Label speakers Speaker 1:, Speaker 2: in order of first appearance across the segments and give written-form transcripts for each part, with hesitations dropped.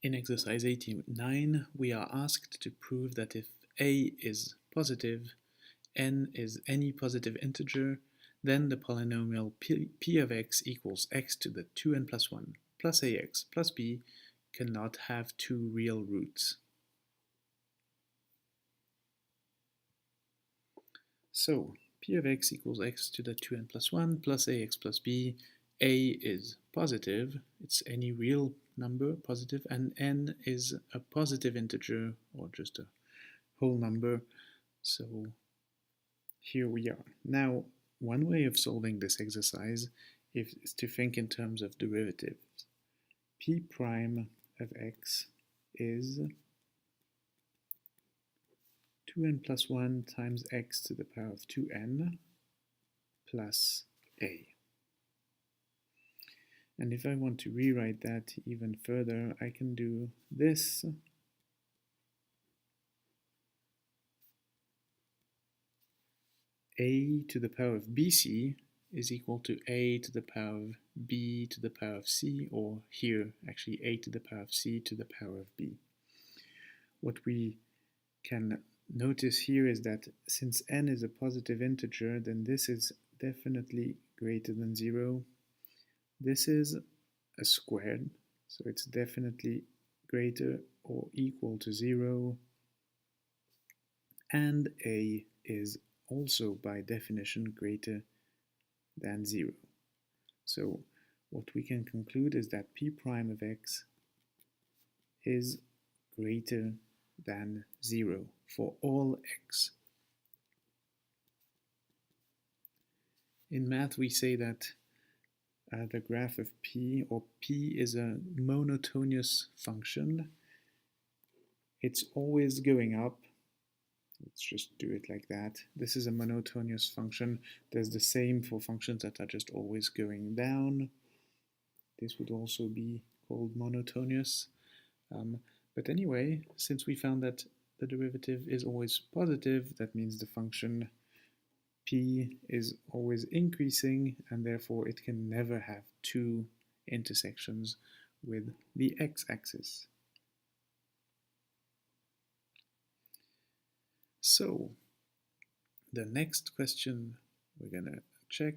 Speaker 1: In exercise 89, we are asked to prove that if a is positive, n is any positive integer, then the polynomial p of x equals x to the 2n plus 1 plus ax plus b cannot have two real roots. So, p of x equals x to the 2n plus 1 plus ax plus b. A is positive, it's any real number, positive, and n is a positive integer, or just a whole number. So here we are. Now, one way of solving this exercise is to think in terms of derivatives. P prime of x is 2n plus 1 times x to the power of 2n plus a. And if I want to rewrite that even further, I can do this. A to the power of bc is equal to a to the power of b to the power of c, or here actually a to the power of c to the power of b. What we can notice here is that since n is a positive integer, then this is definitely greater than 0. This is a squared, so it's definitely greater or equal to 0. And a is also by definition greater than 0. So what we can conclude is that p prime of x is greater than 0 for all x. In math we say that the graph of p, or p is a monotonous function. It's always going up. Let's just do it like that. This is a monotonous function. There's the same for functions that are just always going down. This would also be called monotonous. But anyway, since we found that the derivative is always positive, that means the function p is always increasing, and therefore it can never have two intersections with the x-axis. So, the next question we're going to check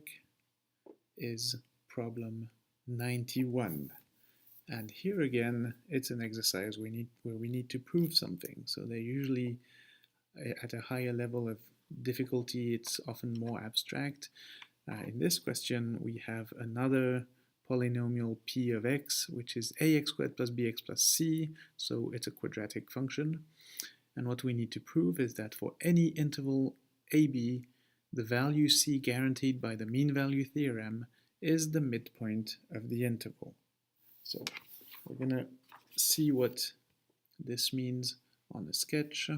Speaker 1: is problem 91. And here again, it's an exercise where we need to prove something. So they're usually at a higher level of difficulty. It's often more abstract. In this question, we have another polynomial p of x, which is ax squared plus bx plus c. So it's a quadratic function. And what we need to prove is that for any interval ab, the value c guaranteed by the mean value theorem is the midpoint of the interval. So we're going to see what this means on the sketch.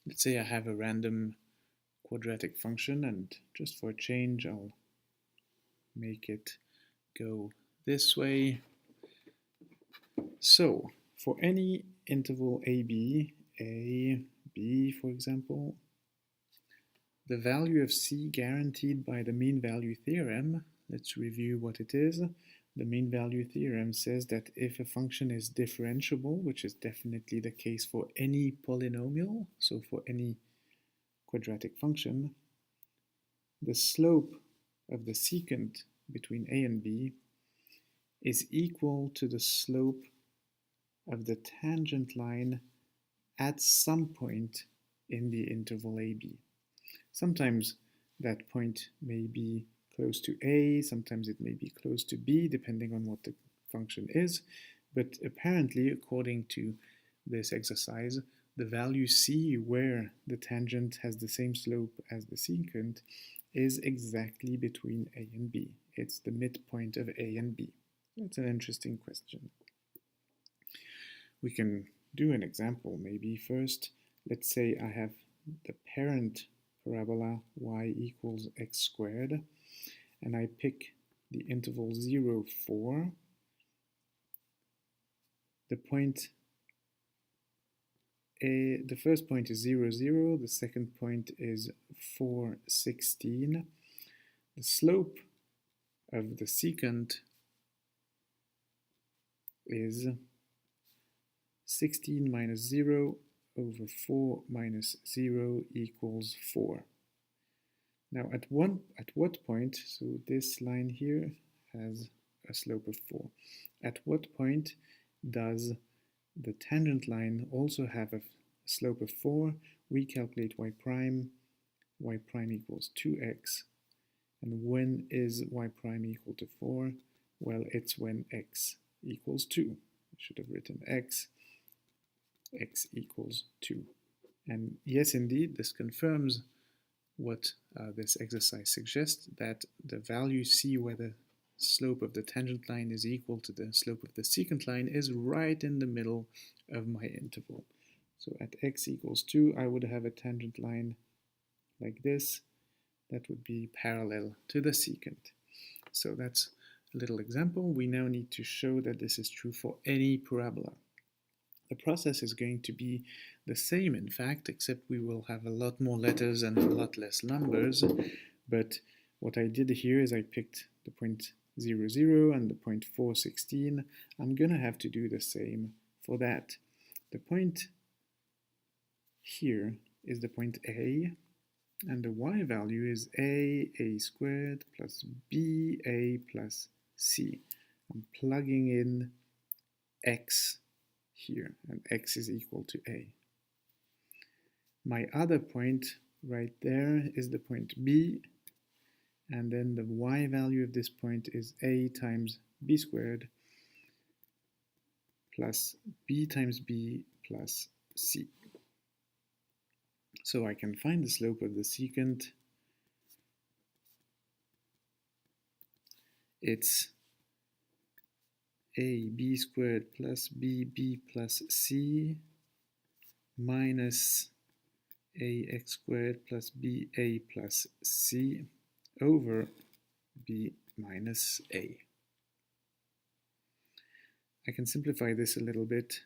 Speaker 1: Let's say I have a random quadratic function, and just for a change I'll make it go this way. So for any interval AB, A, B for example, the value of C guaranteed by the mean value theorem, let's review what it is. The mean value theorem says that if a function is differentiable, which is definitely the case for any polynomial, so for any quadratic function, the slope of the secant between A and B is equal to the slope of the tangent line at some point in the interval AB. Sometimes that point may be close to A, sometimes it may be close to B, depending on what the function is, but apparently, according to this exercise, the value C, where the tangent has the same slope as the secant, is exactly between A and B. It's the midpoint of A and B. That's an interesting question. We can do an example maybe first. Let's say I have the parent parabola y equals x squared, and I pick the interval 0, 4. The point A, the first point is 0, 0, the second point is 4, 16. the slope of the secant is 16 minus 0 over 4 minus 0 equals 4. Now at what point, so this line here has a slope of 4. At what point does the tangent line also have a slope of 4? We calculate y prime equals 2x. And when is y prime equal to 4? Well, it's when x equals 2. I should have written x equals 2. And yes, indeed, this confirms what this exercise suggests, that the value c, where the slope of the tangent line is equal to the slope of the secant line, is right in the middle of my interval. So at x equals 2, I would have a tangent line like this that would be parallel to the secant. So that's a little example. We now need to show that this is true for any parabola. The process is going to be the same, in fact, except we will have a lot more letters and a lot less numbers. But what I did here is I picked the point 0, 0 and the point 4, 16. I'm going to have to do the same for that. The point here is the point A, and the y value is a squared plus b, a plus c. I'm plugging in x here, and x is equal to a. My other point right there is the point b, and then the y value of this point is a times b squared plus b times b plus c. So I can find the slope of the secant. It's ab squared plus bb plus c minus ax squared plus ba plus c over b minus a. I can simplify this a little bit.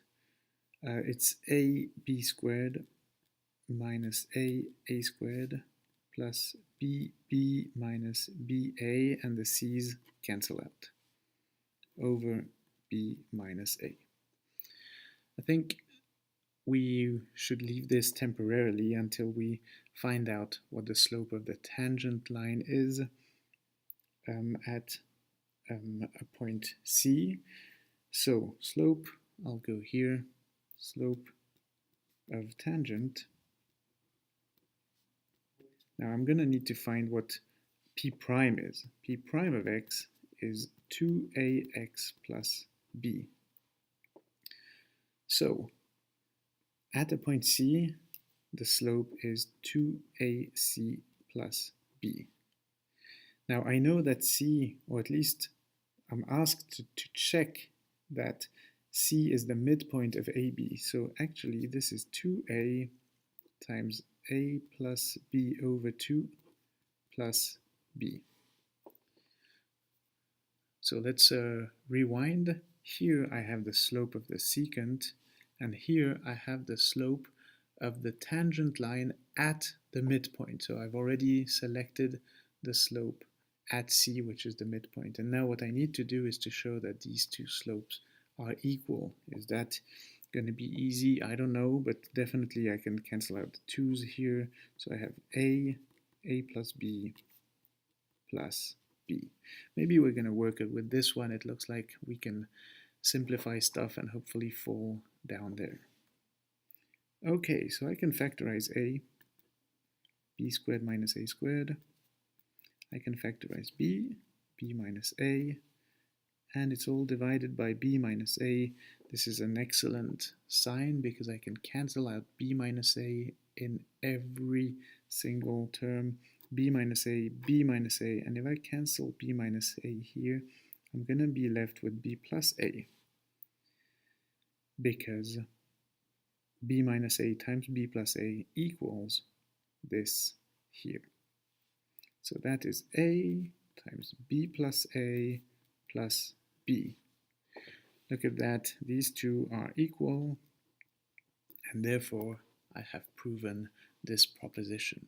Speaker 1: It's ab squared minus a squared plus bb minus ba, and the c's cancel out, over b minus a. I think we should leave this temporarily until we find out what the slope of the tangent line is at a point C. So slope, I'll go here, slope of tangent. Now I'm going to need to find what p prime is. P prime of x is 2ax plus b. So at a point C, the slope is 2ac plus b. Now I know that c, or at least I'm asked to check that c is the midpoint of ab. So actually this is 2a times a plus b over 2 plus b. So let's rewind. Here I have the slope of the secant, and here I have the slope of the tangent line at the midpoint. So I've already selected the slope at C, which is the midpoint. And now what I need to do is to show that these two slopes are equal. Is that going to be easy? I don't know, but definitely I can cancel out the 2's here. So I have a plus b plus b. Maybe we're going to work it with this one. It looks like we can simplify stuff and hopefully fall down there. Okay, so I can factorize a, b squared minus a squared. I can factorize b minus a, and it's all divided by b minus a. This is an excellent sign because I can cancel out b minus a in every single term. B minus a, and if I cancel b minus a here, I'm going to be left with b plus a, because b minus a times b plus a equals this here. So that is a times b plus a plus b. Look at that, these two are equal, and therefore I have proven this proposition.